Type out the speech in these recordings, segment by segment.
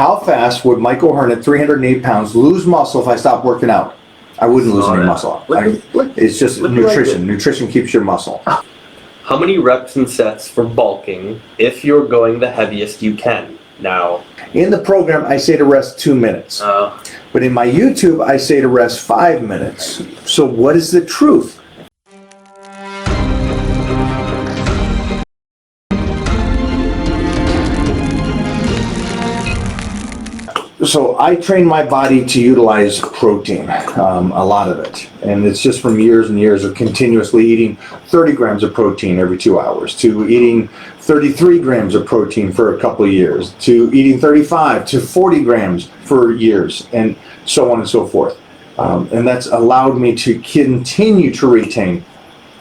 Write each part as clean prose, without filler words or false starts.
How fast would Michael Hearn at 308 pounds lose muscle if I stopped working out? I wouldn't lose any muscle. It's just nutrition. Nutrition keeps your muscle. How many reps and sets for bulking if you're going the heaviest you can? Now, in the program, I say to rest 2 minutes. But in my YouTube, I say to rest 5 minutes. So what is the truth? So I train my body to utilize protein, a lot of it. And it's just from years and years of continuously eating 30 grams of protein every 2 hours, to eating 33 grams of protein for a couple of years, to eating 35 to 40 grams for years, and so on and so forth. And that's allowed me to continue to retain.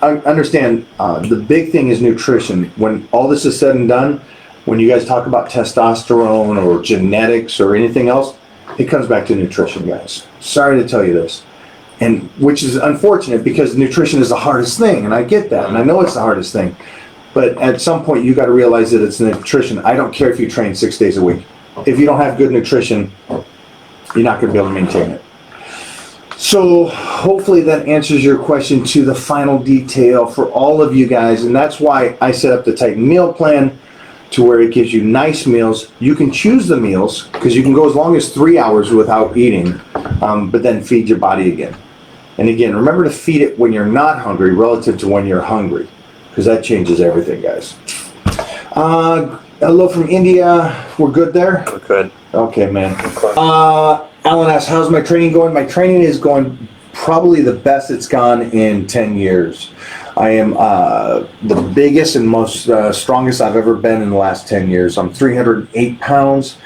Understand, the big thing is nutrition. When all this is said and done, when you guys talk about testosterone or genetics or anything else, it comes back to nutrition, guys. Sorry to tell you this. And which is unfortunate because nutrition is the hardest thing, and I get that, and I know it's the hardest thing. But at some point, you got to realize that it's nutrition. I don't care if you train 6 days a week. If you don't have good nutrition, you're not going to be able to maintain it. So hopefully that answers your question to the final detail for all of you guys, and that's why I set up the Titan meal plan, to where it gives you nice meals. You can choose the meals because you can go as long as 3 hours without eating, but then feed your body again. And again, remember to feed it when you're not hungry relative to when you're hungry, because that changes everything, guys. Hello from India. We're good there? we're good. Okay, man. Alan asks, how's my training going? My training is going probably the best it's gone in 10 years. I am the biggest and most strongest I've ever been in the last 10 years. I'm 308 pounds.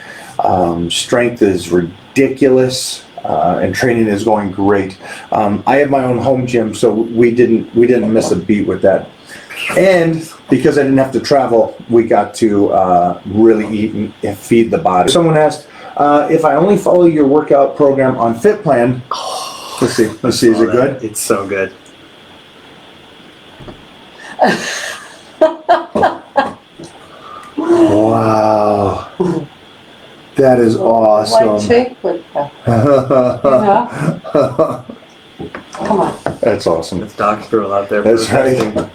Strength is ridiculous, and training is going great. I have my own home gym, so we didn't miss a beat with that. And because I didn't have to travel, we got to really eat and feed the body. Someone asked if I only follow your workout program on FitPlan. Let's see, is it good? It's so good. Wow, that is awesome. White shake with that. Come on. That's awesome. It's Doc Stroll out there. That's right.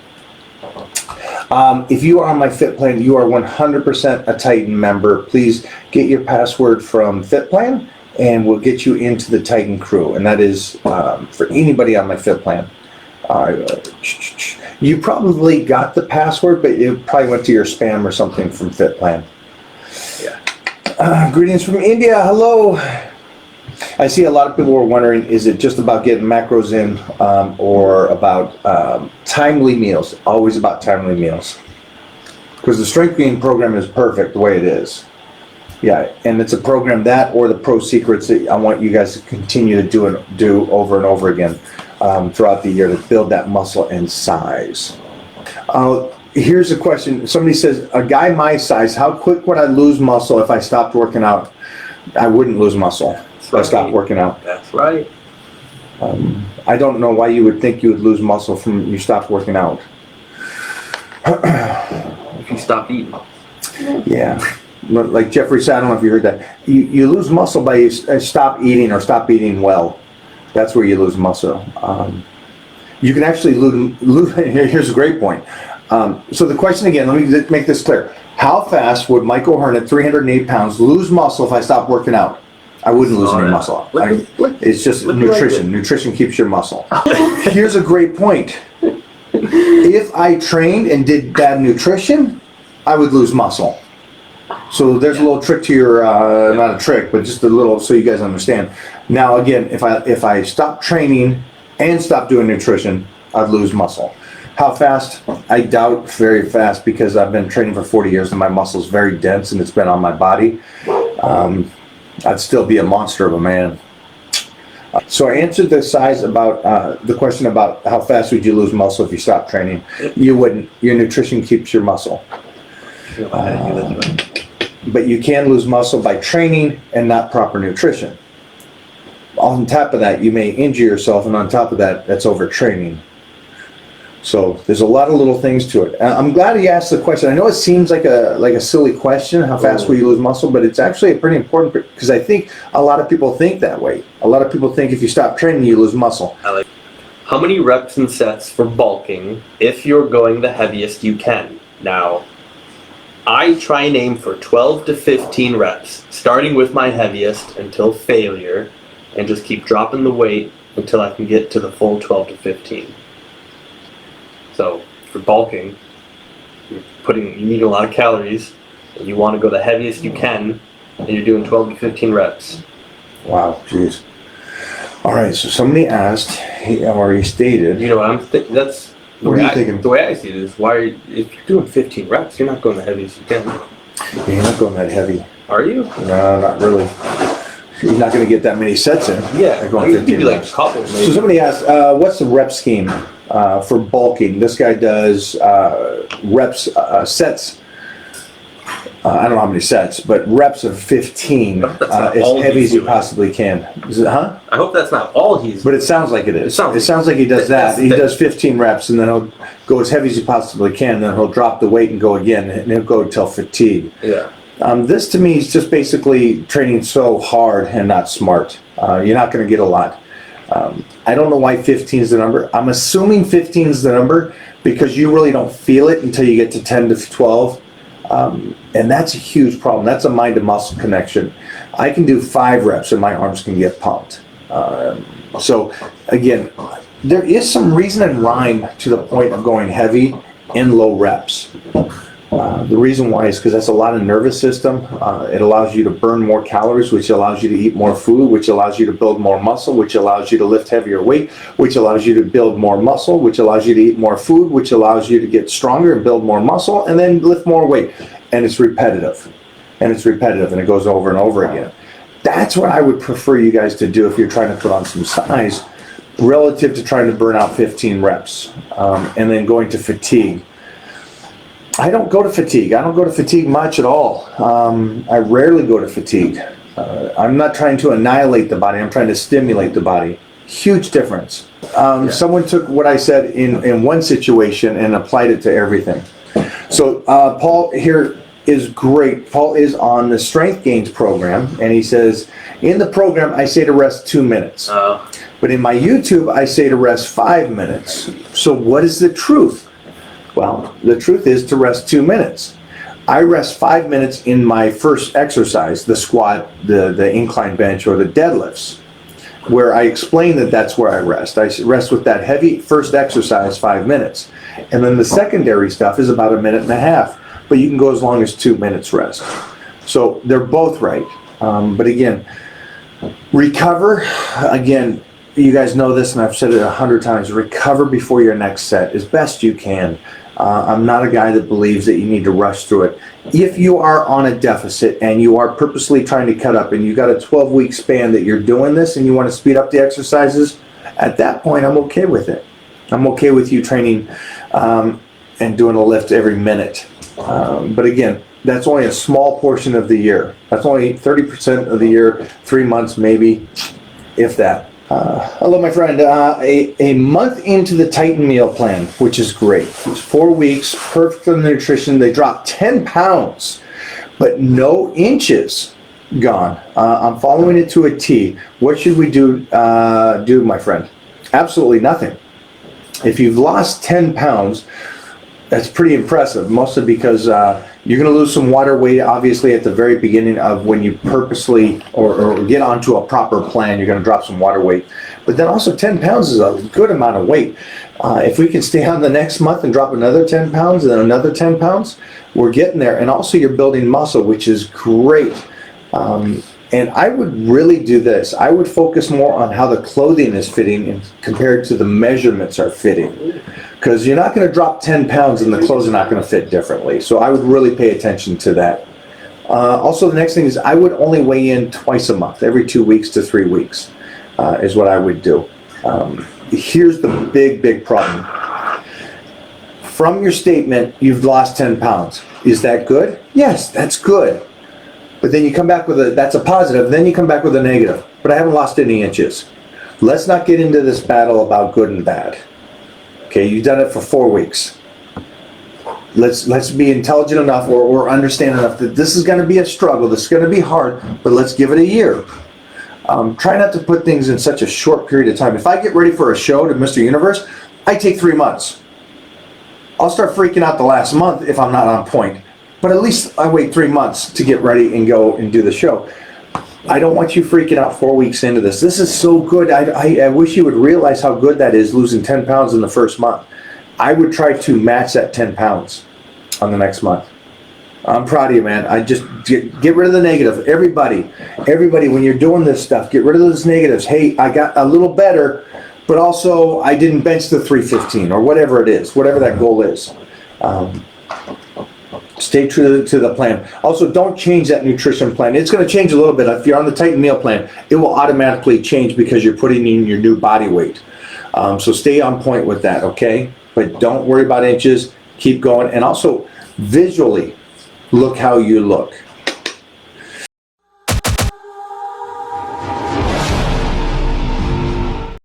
If you are on my FitPlan, you are 100% a Titan member. Please get your password from FitPlan, and we'll get you into the Titan crew. And that is for anybody on my FitPlan. You probably got the password, but it probably went to your spam or something from FitPlan. Yeah. Greetings from India. Hello. I see a lot of people are wondering, is it just about getting macros in or about timely meals? Always about timely meals. Because the strength gain program is perfect the way it is. Yeah, and it's a program that or the Pro Secrets that I want you guys to continue to do over and over again throughout the year to build that muscle and size. Here's a question. Somebody says, a guy my size, how quick would I lose muscle if I stopped working out? I wouldn't lose muscle if I stopped working out. That's right. I don't know why you would think you would lose muscle from you stopped working out. If you stop eating. Yeah. Like Jeffrey said, I don't know if you heard that. You lose muscle by you stop eating or stop eating well. That's where you lose muscle. You can actually lose. Here's a great point. So the question again, let me make this clear. How fast would Michael Hearn at 308 pounds lose muscle if I stopped working out? I wouldn't lose any muscle. It's just nutrition. Nutrition keeps your muscle. Here's a great point. If I trained and did bad nutrition, I would lose muscle. So there's a little trick to your, not a trick, but just a little so you guys understand. Now again, if I stop training and stop doing nutrition, I'd lose muscle. How fast? I doubt very fast because I've been training for 40 years and my muscle's very dense and it's been on my body. I'd still be a monster of a man. So I answered the size about the question about how fast would you lose muscle if you stop training. You wouldn't. Your nutrition keeps your muscle. But you can lose muscle by training and not proper nutrition. On top of that, you may injure yourself, and on top of that, that's overtraining. So there's a lot of little things to it. I'm glad you asked the question. I know it seems like a silly question, how fast will you lose muscle, but it's actually a pretty important, because I think a lot of people think that way. A lot of people think if you stop training, you lose muscle. How many reps and sets for bulking if you're going the heaviest you can? Now, I try and aim for 12 to 15 reps, starting with my heaviest until failure, and just keep dropping the weight until I can get to the full 12 to 15. So, for bulking, you need a lot of calories, and you want to go the heaviest you can, and you're doing 12 to 15 reps. Wow, jeez. All right, so somebody asked, he already stated. You know what I'm thinking? That's What are you thinking? The way I see it is, if you're doing 15 reps, you're not going the heaviest you can. You're not going that heavy. Are you? No, not really. You're not going to get that many sets in. Yeah, You're going you could be 15 like a reps. couple maybe. So somebody asked, what's the rep scheme for bulking? This guy does reps, sets. I don't know how many sets, but reps of 15, That's not as all heavy he's as you doing. possibly can. Is it, huh? I hope that's not all he's. But it sounds like it is. It sounds like he does that. that's He the- does 15 reps, and then he'll go as heavy as he possibly can. Then he'll drop the weight and go again, and he'll go till fatigue. Yeah. This to me is just basically training so hard and not smart. You're not going to get a lot. I don't know why 15 is the number. I'm assuming 15 is the number because you really don't feel it until you get to 10 to 12. And that's a huge problem. That's a mind to muscle connection. I can do 5 reps and my arms can get pumped. So again, there is some reason and rhyme to the point of going heavy in low reps. The reason why is because that's a lot of nervous system. It allows you to burn more calories, which allows you to eat more food, which allows you to build more muscle, which allows you to lift heavier weight, which allows you to build more muscle, which allows you to eat more food, which allows you to get stronger and build more muscle, and then lift more weight. And it's repetitive. And it's repetitive, and it goes over and over again. That's what I would prefer you guys to do if you're trying to put on some size, relative to trying to burn out 15 reps, and then going to fatigue. I don't go to fatigue. I don't go to fatigue much at all. I rarely go to fatigue. I'm not trying to annihilate the body. I'm trying to stimulate the body. Huge difference. Someone took what I said in one situation and applied it to everything. So Paul here is great. Paul is on the Strength Gains program, and he says, in the program, I say to rest 2 minutes. But in my YouTube, I say to rest 5 minutes. So what is the truth? Well, the truth is to rest 2 minutes. I rest 5 minutes in my first exercise, the squat, the incline bench, or the deadlifts, where I explain that that's where I rest. I rest with that heavy first exercise 5 minutes. And then the secondary stuff is about 1.5 minutes, but you can go as long as 2 minutes rest. So they're both right. But again, recover, again, you guys know this, and I've said it 100 times, recover before your next set as best you can. I'm not a guy that believes that you need to rush through it. If you are on a deficit and you are purposely trying to cut up and you got a 12-week span that you're doing this and you want to speed up the exercises, at that point, I'm okay with it. I'm okay with you training and doing a lift every minute. But again, that's only a small portion of the year. That's only 30% of the year, 3 months maybe, if that. Hello, my friend. A month into the Titan meal plan, which is great. It's 4 weeks, perfect for the nutrition. They dropped 10 pounds, but no inches gone. I'm following it to a T. What should we do, my friend? Absolutely nothing. If you've lost 10 pounds, that's pretty impressive, mostly because you're going to lose some water weight, obviously, at the very beginning of when you purposely or get onto a proper plan, you're going to drop some water weight. But then also 10 pounds is a good amount of weight. If we can stay on the next month and drop another 10 pounds and then another 10 pounds, we're getting there. And also you're building muscle, which is great. And I would really do this. I would focus more on how the clothing is fitting compared to the measurements are fitting. Because you're not going to drop 10 pounds and the clothes are not going to fit differently. So I would really pay attention to that. Also, the next thing is I would only weigh in twice a month, every 2 weeks to 3 weeks is what I would do. Here's the big problem. From your statement, you've lost 10 pounds. Is that good? Yes, that's good. But then you come back with that's a positive, then you come back with a negative. But I haven't lost any inches. Let's not get into this battle about good and bad. Okay, you've done it for 4 weeks. Let's be intelligent enough or understand enough that this is going to be a struggle. This is going to be hard, but let's give it a year. Try not to put things in such a short period of time. If I get ready for a show to Mr. Universe, I take 3 months. I'll start freaking out the last month if I'm not on point. But at least I wait 3 months to get ready and go and do the show. I don't want you freaking out 4 weeks into this. This is so good. I wish you would realize how good that is, losing 10 pounds in the first month. I would try to match that 10 pounds on the next month. I'm proud of you, man. I just get rid of the negative. Everybody, when you're doing this stuff, get rid of those negatives. Hey, I got a little better, but also I didn't bench the 315 or whatever it is, whatever that goal is. Stay true to the plan. Also, don't change that nutrition plan. It's going to change a little bit. If you're on the Titan meal plan, it will automatically change because you're putting in your new body weight. So stay on point with that, okay? But don't worry about inches. Keep going. And also, visually, look how you look.